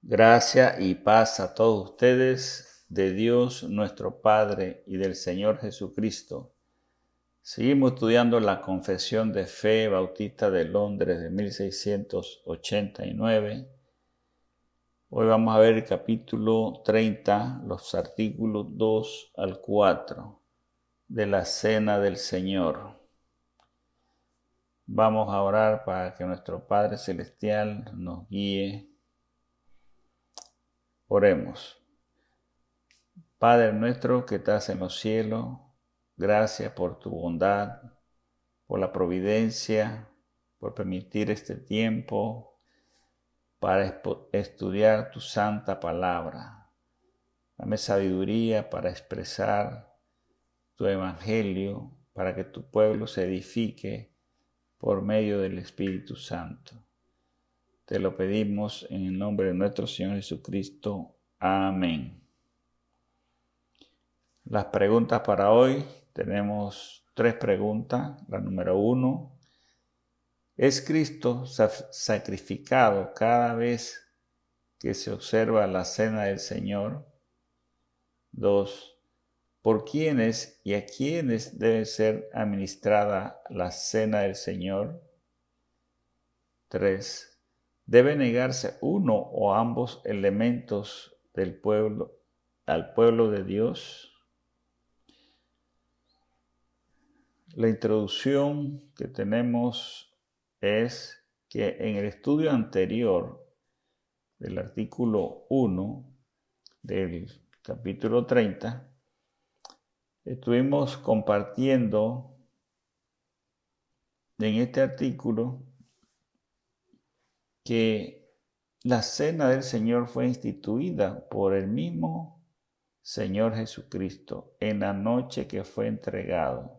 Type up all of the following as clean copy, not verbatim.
Gracia y paz a todos ustedes, de Dios nuestro Padre y del Señor Jesucristo. Seguimos estudiando la Confesión de Fe Bautista de Londres de 1689. Hoy vamos a ver el capítulo 30, los artículos 2 al 4 de la Cena del Señor. Vamos a orar para que nuestro Padre Celestial nos guíe. Oremos. Padre nuestro que estás en los cielos, gracias por tu bondad, por la providencia, por permitir este tiempo para estudiar tu santa palabra. Dame sabiduría para expresar tu evangelio, para que tu pueblo se edifique por medio del Espíritu Santo. Te lo pedimos en el nombre de nuestro Señor Jesucristo. Amén. Las preguntas para hoy, tenemos 3 preguntas. La número 1, ¿es Cristo sacrificado cada vez que se observa la Cena del Señor? 2, ¿por quiénes y a quiénes debe ser administrada la Cena del Señor? 3, ¿debe negarse uno o ambos elementos del pueblo al pueblo de Dios? La introducción que tenemos es que en el estudio anterior del artículo 1 del capítulo 30, estuvimos compartiendo en este artículo que la Cena del Señor fue instituida por el mismo Señor Jesucristo en la noche que fue entregado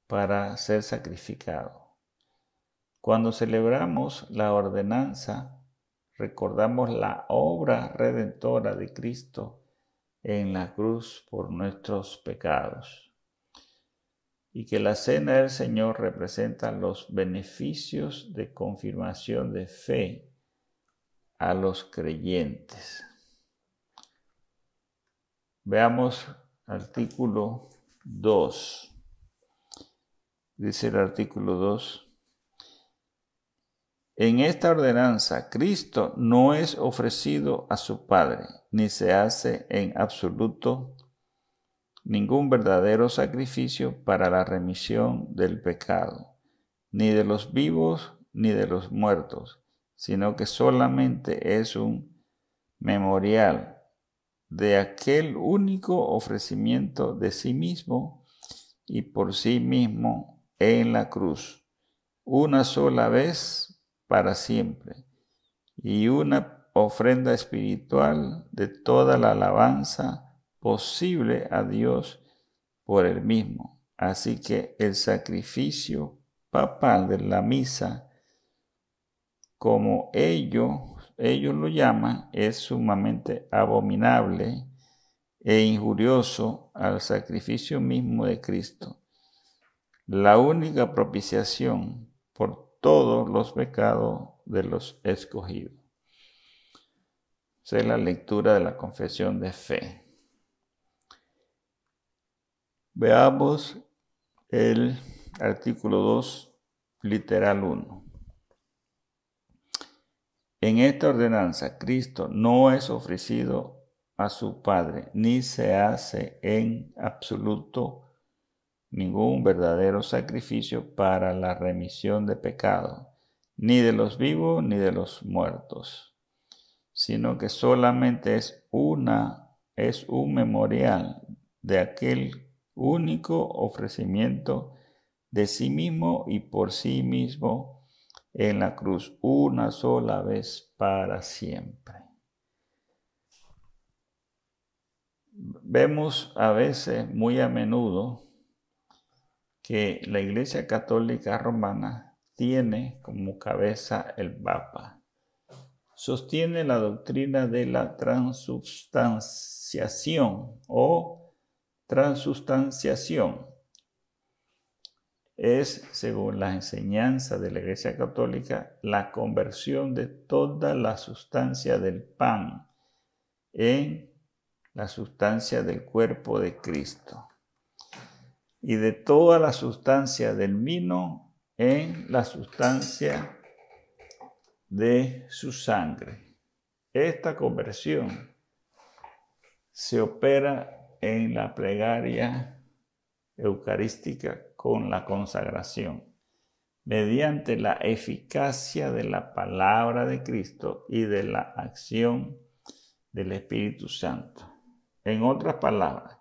para ser sacrificado. Cuando celebramos la ordenanza, recordamos la obra redentora de Cristo en la cruz por nuestros pecados, y que la Cena del Señor representa los beneficios de confirmación de fe a los creyentes. Veamos artículo 2. Dice el artículo 2. En esta ordenanza, Cristo no es ofrecido a su Padre, ni se hace en absoluto ningún verdadero sacrificio para la remisión del pecado, ni de los vivos ni de los muertos, sino que solamente es un memorial de aquel único ofrecimiento de sí mismo y por sí mismo en la cruz, una sola vez para siempre, y una ofrenda espiritual de toda la alabanza posible a Dios por él mismo. Así que el sacrificio papal de la misa, como ellos lo llaman, es sumamente abominable e injurioso al sacrificio mismo de Cristo, la única propiciación por todos los pecados de los escogidos. Esa es la lectura de la confesión de fe. Veamos el artículo 2, literal 1. En esta ordenanza, Cristo no es ofrecido a su Padre, ni se hace en absoluto ningún verdadero sacrificio para la remisión de pecado, ni de los vivos ni de los muertos, sino que solamente es un memorial de aquel único ofrecimiento de sí mismo y por sí mismo en la cruz, una sola vez para siempre. Vemos a veces, muy a menudo, que la Iglesia Católica Romana tiene como cabeza el Papa. Sostiene la doctrina de la transubstanciación o transustanciación. es, según la enseñanza de la Iglesia Católica, la conversión de toda la sustancia del pan en la sustancia del cuerpo de Cristo y de toda la sustancia del vino en la sustancia de su sangre. Esta conversión se opera en la plegaria eucarística con la consagración, mediante la eficacia de la palabra de Cristo y de la acción del Espíritu Santo. En otras palabras,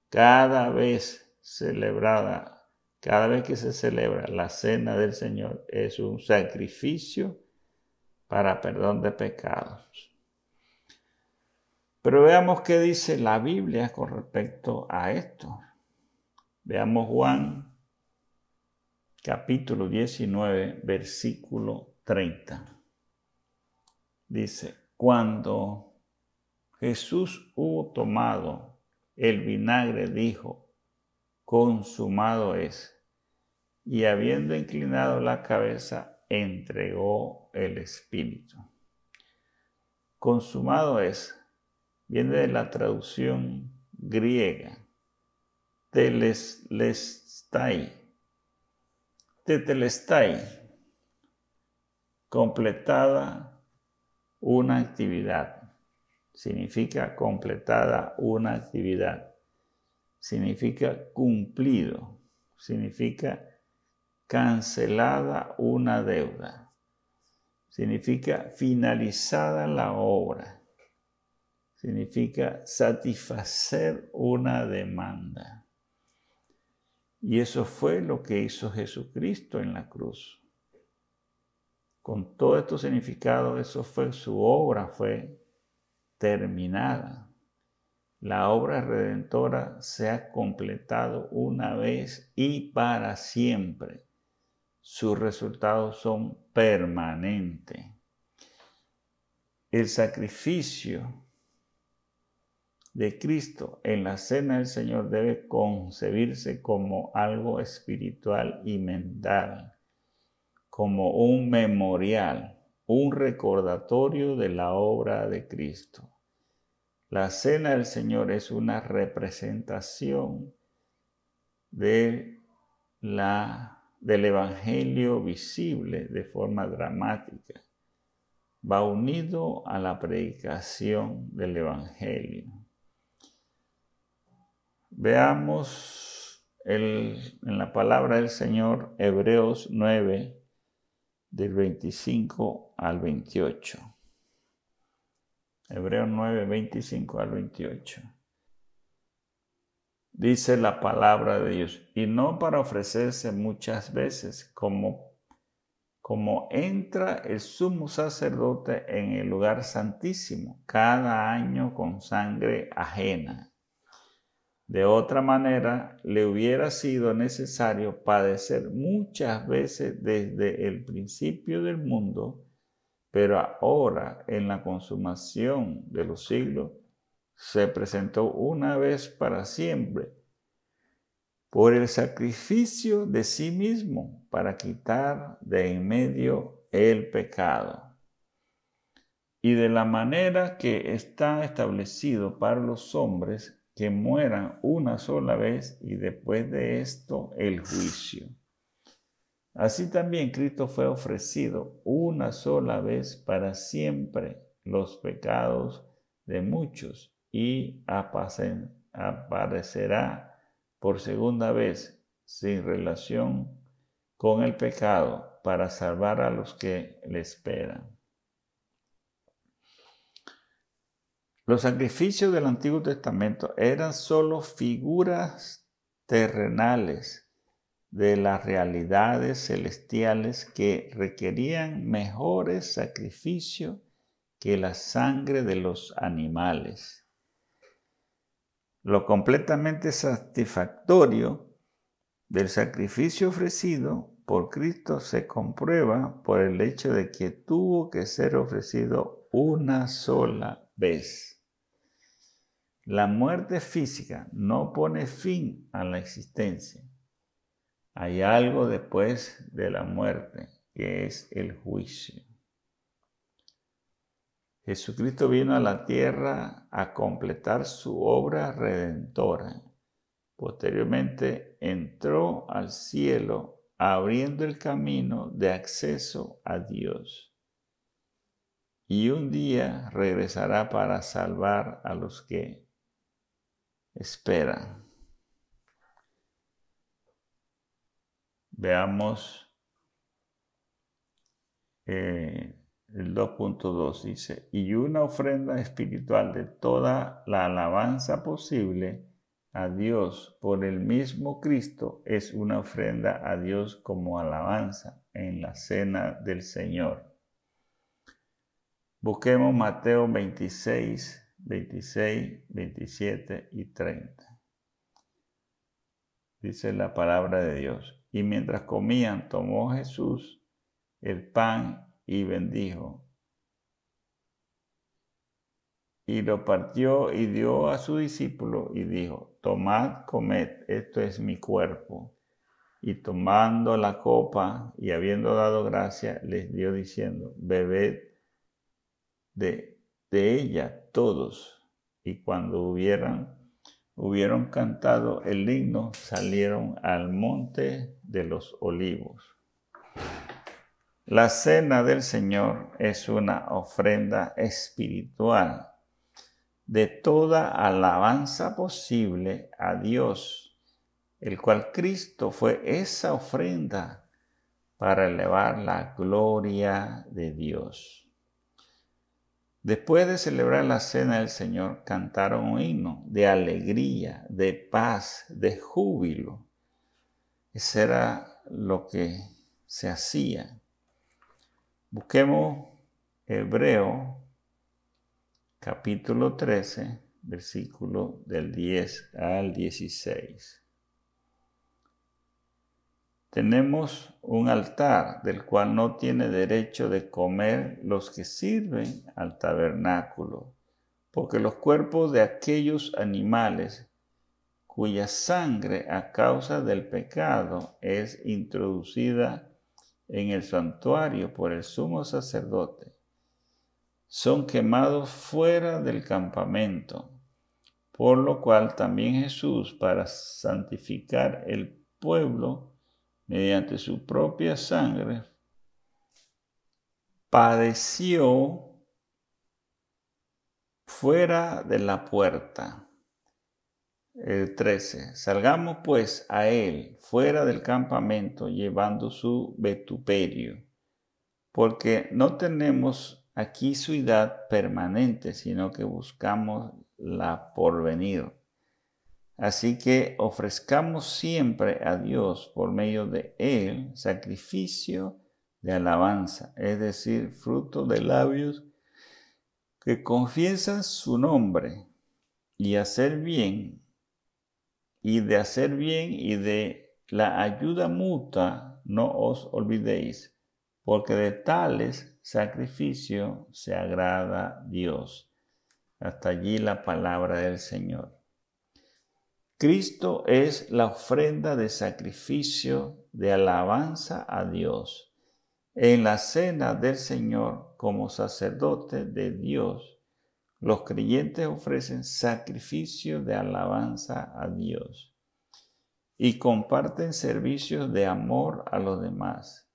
cada vez que se celebra la cena del Señor es un sacrificio para perdón de pecados. Pero veamos qué dice la Biblia con respecto a esto. Veamos Juan capítulo 19, versículo 30. Dice, cuando Jesús hubo tomado el vinagre, dijo, consumado es, y habiendo inclinado la cabeza, entregó el espíritu. Consumado es, viene de la traducción griega, tetelestai, completada una actividad. Significa completada una actividad. Significa cumplido. Significa cancelada una deuda. Significa finalizada la obra. Significa satisfacer una demanda. Y eso fue lo que hizo Jesucristo en la cruz. Con todo estos significados, eso fue su obra, fue terminada. La obra redentora se ha completado una vez y para siempre. Sus resultados son permanentes. El sacrificio de Cristo en la cena del Señor debe concebirse como algo espiritual y mental, como un memorial, un recordatorio de la obra de Cristo. La cena del Señor es una representación del Evangelio visible de forma dramática. Va unido a la predicación del Evangelio. Veamos en la palabra del Señor, Hebreos 9, del 25 al 28. Hebreos 9, 25 al 28. Dice la palabra de Dios, y no para ofrecerse muchas veces, como entra el sumo sacerdote en el lugar santísimo, cada año con sangre ajena. De otra manera, le hubiera sido necesario padecer muchas veces desde el principio del mundo, pero ahora, en la consumación de los siglos, se presentó una vez para siempre por el sacrificio de sí mismo para quitar de en medio el pecado. Y de la manera que está establecido para los hombres que mueran una sola vez y después de esto el juicio. Así también Cristo fue ofrecido una sola vez para siempre los pecados de muchos y aparecerá por segunda vez sin relación con el pecado para salvar a los que le esperan. Los sacrificios del Antiguo Testamento eran solo figuras terrenales de las realidades celestiales que requerían mejores sacrificios que la sangre de los animales. Lo completamente satisfactorio del sacrificio ofrecido por Cristo se comprueba por el hecho de que tuvo que ser ofrecido una sola vez. La muerte física no pone fin a la existencia. Hay algo después de la muerte, que es el juicio. Jesucristo vino a la tierra a completar su obra redentora. Posteriormente entró al cielo abriendo el camino de acceso a Dios. Y un día regresará para salvar a los que esperan. Veamos el 2.2 dice, y una ofrenda espiritual de toda la alabanza posible a Dios por el mismo Cristo es una ofrenda a Dios como alabanza en la cena del Señor. Busquemos Mateo 26, 26, 27 y 30. Dice la palabra de Dios. Y mientras comían, tomó Jesús el pan y bendijo. Y lo partió y dio a su discípulo y dijo, tomad, comed, esto es mi cuerpo. Y tomando la copa y habiendo dado gracia, les dio diciendo, bebed de ella todos. Y cuando hubieron cantado el himno, salieron al monte de los olivos. La cena del Señor es una ofrenda espiritual de toda alabanza posible a Dios, el cual Cristo fue esa ofrenda para elevar la gloria de Dios. Después de celebrar la cena del Señor, cantaron un himno de alegría, de paz, de júbilo. Eso era lo que se hacía. Busquemos Hebreo, capítulo 13, versículo del 10 al 16. Tenemos un altar del cual no tiene derecho de comer los que sirven al tabernáculo, porque los cuerpos de aquellos animales cuya sangre a causa del pecado es introducida en el santuario por el sumo sacerdote, son quemados fuera del campamento, por lo cual también Jesús, para santificar el pueblo, mediante su propia sangre, padeció fuera de la puerta. El 13. Salgamos pues a él fuera del campamento llevando su vituperio, porque no tenemos aquí ciudad permanente, sino que buscamos la porvenir. Así que ofrezcamos siempre a Dios por medio de él sacrificio de alabanza, es decir, fruto de labios que confiesan su nombre, y hacer bien, y de la ayuda mutua no os olvidéis, porque de tales sacrificios se agrada Dios. Hasta allí la palabra del Señor. Cristo es la ofrenda de sacrificio de alabanza a Dios. En la cena del Señor, como sacerdote de Dios, los creyentes ofrecen sacrificio de alabanza a Dios y comparten servicios de amor a los demás.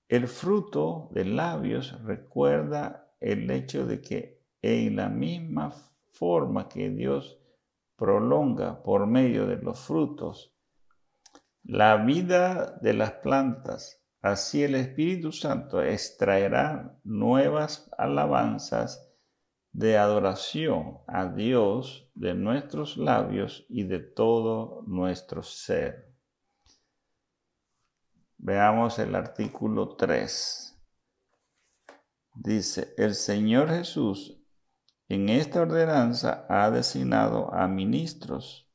El fruto de labios recuerda el hecho de que en la misma forma que Dios prolonga por medio de los frutos la vida de las plantas, así el Espíritu Santo extraerá nuevas alabanzas de adoración a Dios de nuestros labios y de todo nuestro ser. Veamos el artículo 3. Dice, el Señor Jesús en esta ordenanza ha designado a ministros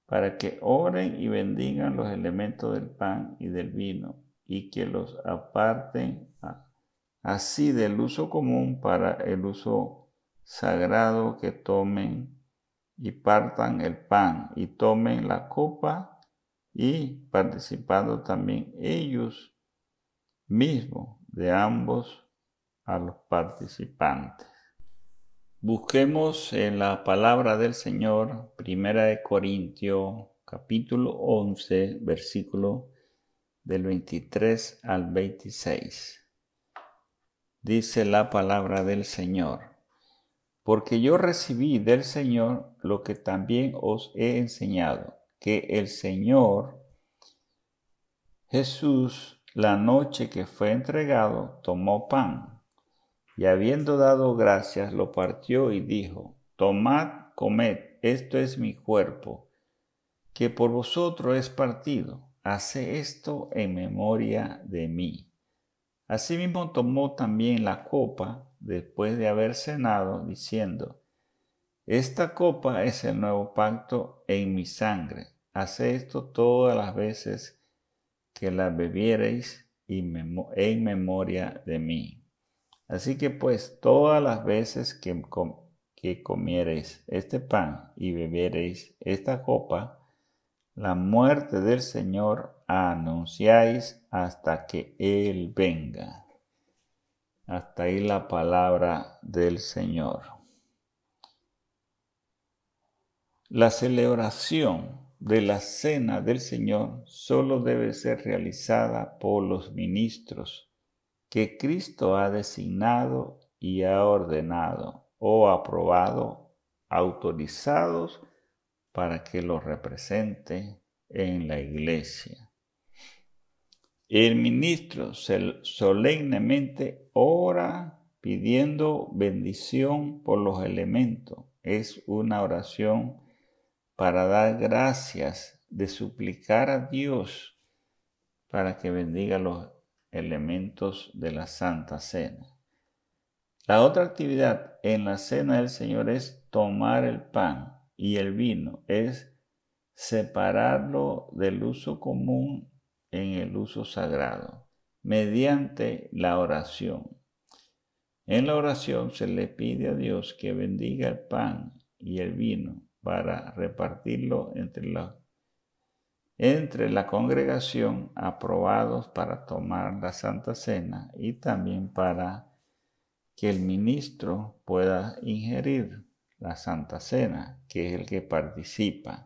para que oren y bendigan los elementos del pan y del vino y que los aparten así del uso común para el uso sagrado, que tomen y partan el pan y tomen la copa y participando también ellos mismos de ambos a los participantes. Busquemos en la palabra del Señor, 1 Corintios capítulo 11, versículo del 23 al 26. Dice la palabra del Señor: porque yo recibí del Señor lo que también os he enseñado, que el Señor Jesús, la noche que fue entregado, tomó pan, y habiendo dado gracias, lo partió y dijo: tomad, comed, esto es mi cuerpo, que por vosotros es partido. Haced esto en memoria de mí. Asimismo tomó también la copa, después de haber cenado, diciendo: esta copa es el nuevo pacto en mi sangre. Haced esto todas las veces que la bebiereis en memoria de mí. Así que pues, todas las veces que comiereis este pan y bebiereis esta copa, la muerte del Señor anunciáis hasta que Él venga. Hasta ahí la palabra del Señor. La celebración de la Cena del Señor solo debe ser realizada por los ministros que Cristo ha designado y ha ordenado o aprobado, autorizados para que los represente en la iglesia. El ministro solemnemente ora pidiendo bendición por los elementos. Es una oración para dar gracias, de suplicar a Dios para que bendiga los elementos de la Santa Cena. La otra actividad en la Cena del Señor es tomar el pan y el vino, es separarlo del uso común en el uso sagrado, mediante la oración. En la oración se le pide a Dios que bendiga el pan y el vino para repartirlo entre la congregación, aprobados para tomar la Santa Cena, y también para que el ministro pueda ingerir la Santa Cena, que es el que participa.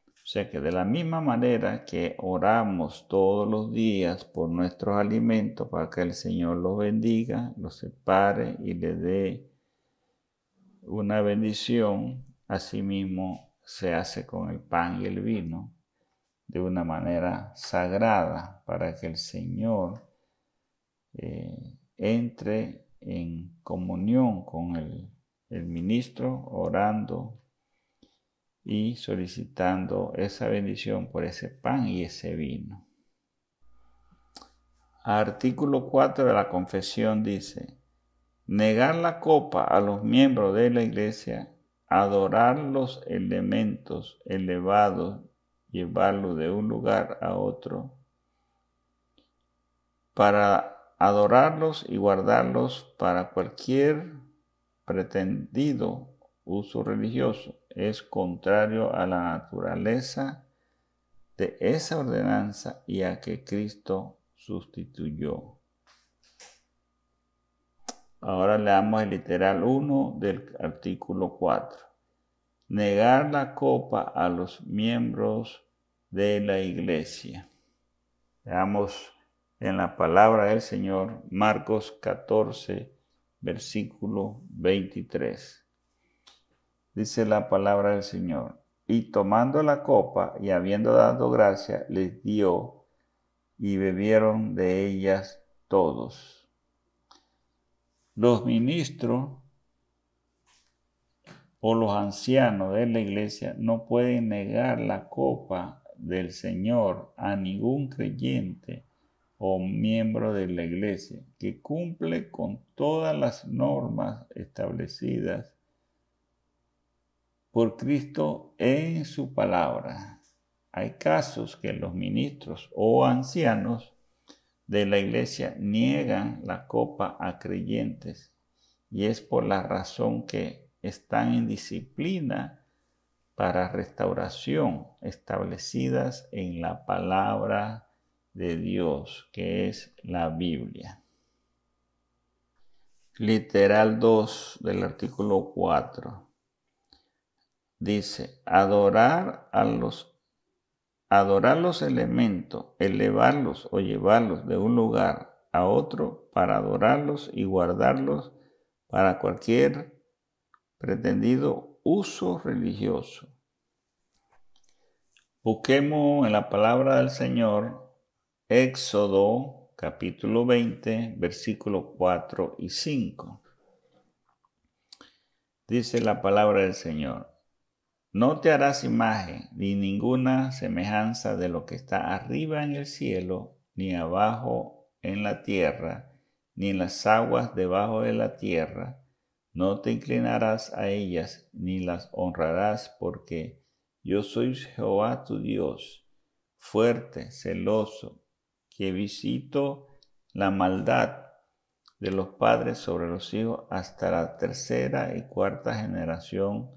O sea que de la misma manera que oramos todos los días por nuestros alimentos para que el Señor los bendiga, los separe y le dé una bendición, asimismo se hace con el pan y el vino de una manera sagrada para que el Señor entre en comunión con el ministro, orando y solicitando esa bendición por ese pan y ese vino. Artículo 4 de la confesión dice: negar la copa a los miembros de la iglesia, adorar los elementos elevados, llevarlos de un lugar a otro, para adorarlos y guardarlos para cualquier pretendido uso religioso, es contrario a la naturaleza de esa ordenanza y a que Cristo sustituyó. Ahora leamos el literal 1 del artículo 4. Negar la copa a los miembros de la iglesia. Veamos en la palabra del Señor, Marcos 14, versículo 23. Dice la palabra del Señor: y tomando la copa y habiendo dado gracia, les dio, y bebieron de ellas todos. Los ministros o los ancianos de la iglesia no pueden negar la copa del Señor a ningún creyente o miembro de la iglesia que cumple con todas las normas establecidas por Cristo en su palabra. Hay casos que los ministros o ancianos de la iglesia niegan la copa a creyentes, y es por la razón que están en disciplina para restauración, establecidas en la palabra de Dios, que es la Biblia. Literal 2 del artículo 4. Dice, adorar los elementos, elevarlos o llevarlos de un lugar a otro para adorarlos y guardarlos para cualquier pretendido uso religioso. Busquemos en la palabra del Señor, Éxodo capítulo 20, versículos 4 y 5. Dice la palabra del Señor, no te harás imagen ni ninguna semejanza de lo que está arriba en el cielo, ni abajo en la tierra, ni en las aguas debajo de la tierra. No te inclinarás a ellas, ni las honrarás, porque yo soy Jehová tu Dios, fuerte, celoso, que visito la maldad de los padres sobre los hijos hasta la tercera y cuarta generación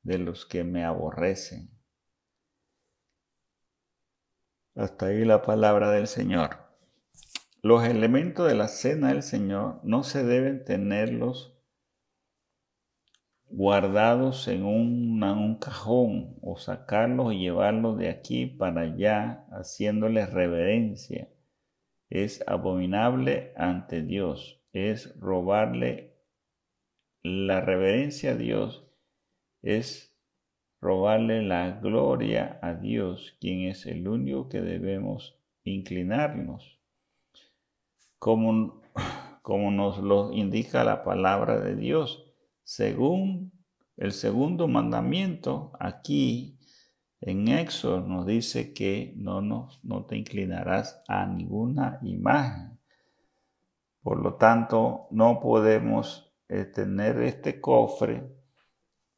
de los que me aborrecen. Hasta ahí la palabra del Señor. Los elementos de la cena del Señor no se deben tenerlos guardados en un cajón o sacarlos y llevarlos de aquí para allá haciéndoles reverencia. Es abominable ante Dios, es robarle la reverencia a Dios, es robarle la gloria a Dios, quien es el único que debemos inclinarnos, como nos lo indica la palabra de Dios. Según el segundo mandamiento, aquí en Éxodo nos dice que no te inclinarás a ninguna imagen. Por lo tanto, no podemos tener este cofre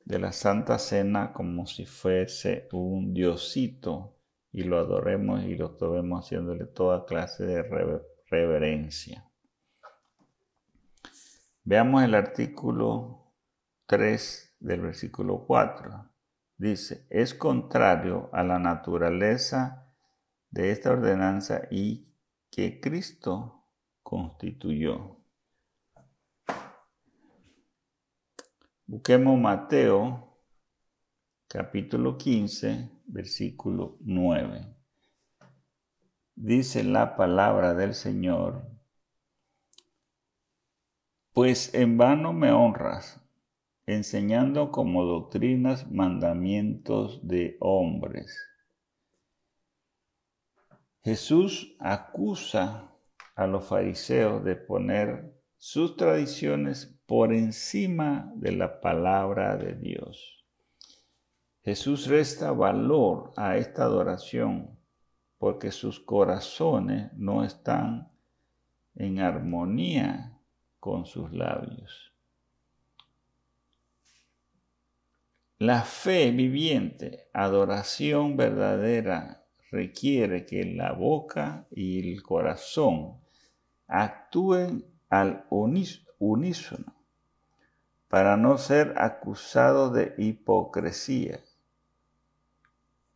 de la Santa Cena como si fuese un diosito y lo adoremos y lo tomemos haciéndole toda clase de reverencia. Veamos el artículo 3 del versículo 4. Dice, es contrario a la naturaleza de esta ordenanza y que Cristo constituyó. Busquemos Mateo, capítulo 15, versículo 9. Dice la palabra del Señor, pues en vano me honras, enseñando como doctrinas mandamientos de hombres. Jesús acusa a los fariseos de poner sus tradiciones por encima de la palabra de Dios. Jesús resta valor a esta adoración porque sus corazones no están en armonía con sus labios. La fe viviente, adoración verdadera, requiere que la boca y el corazón actúen al unísono para no ser acusados de hipocresía.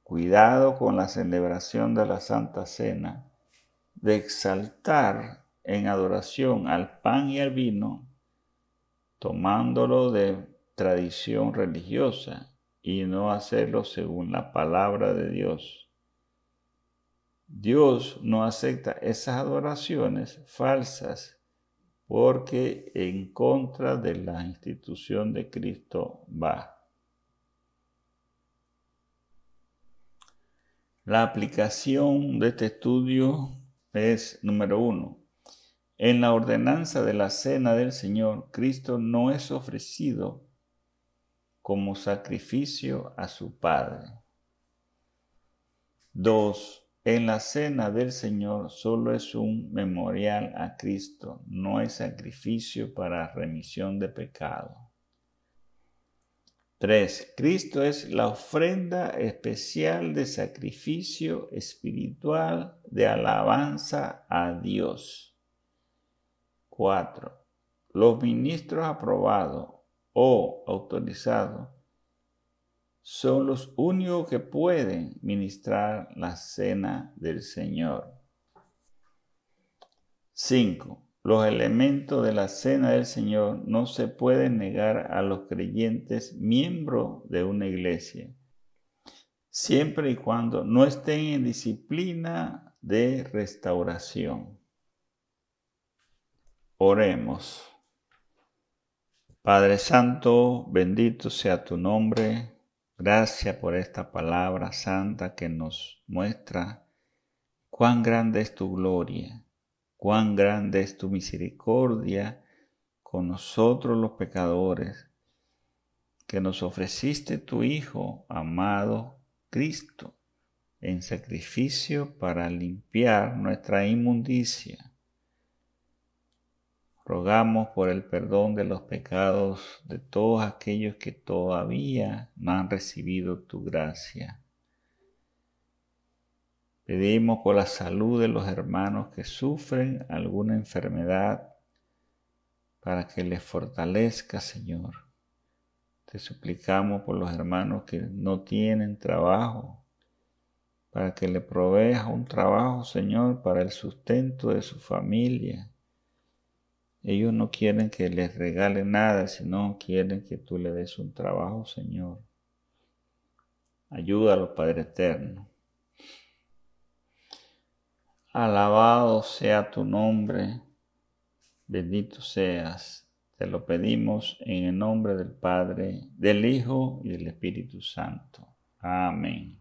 Cuidado con la celebración de la Santa Cena, de exaltar en adoración al pan y al vino, tomándolo de tradición religiosa y no hacerlo según la palabra de Dios. Dios no acepta esas adoraciones falsas porque en contra de la institución de Cristo va. La aplicación de este estudio es, número 1. En la ordenanza de la Cena del Señor, Cristo no es ofrecido como sacrificio a su Padre. 2. En la Cena del Señor solo es un memorial a Cristo, no es sacrificio para remisión de pecado. 3. Cristo es la ofrenda especial de sacrificio espiritual de alabanza a Dios. 4. Los ministros aprobados o autorizados son los únicos que pueden ministrar la cena del Señor. 5. Los elementos de la cena del Señor no se pueden negar a los creyentes miembros de una iglesia, siempre y cuando no estén en disciplina de restauración. Oremos. Padre Santo, bendito sea tu nombre. Gracias por esta palabra santa que nos muestra cuán grande es tu gloria, cuán grande es tu misericordia con nosotros los pecadores, que nos ofreciste tu Hijo amado Cristo en sacrificio para limpiar nuestra inmundicia. Rogamos por el perdón de los pecados de todos aquellos que todavía no han recibido tu gracia. Pedimos por la salud de los hermanos que sufren alguna enfermedad, para que les fortalezca, Señor. Te suplicamos por los hermanos que no tienen trabajo, para que le proveas un trabajo, Señor, para el sustento de su familia. Ellos no quieren que les regalen nada, sino quieren que tú le des un trabajo, Señor. Ayúdalos, Padre eterno. Alabado sea tu nombre, bendito seas. Te lo pedimos en el nombre del Padre, del Hijo y del Espíritu Santo. Amén.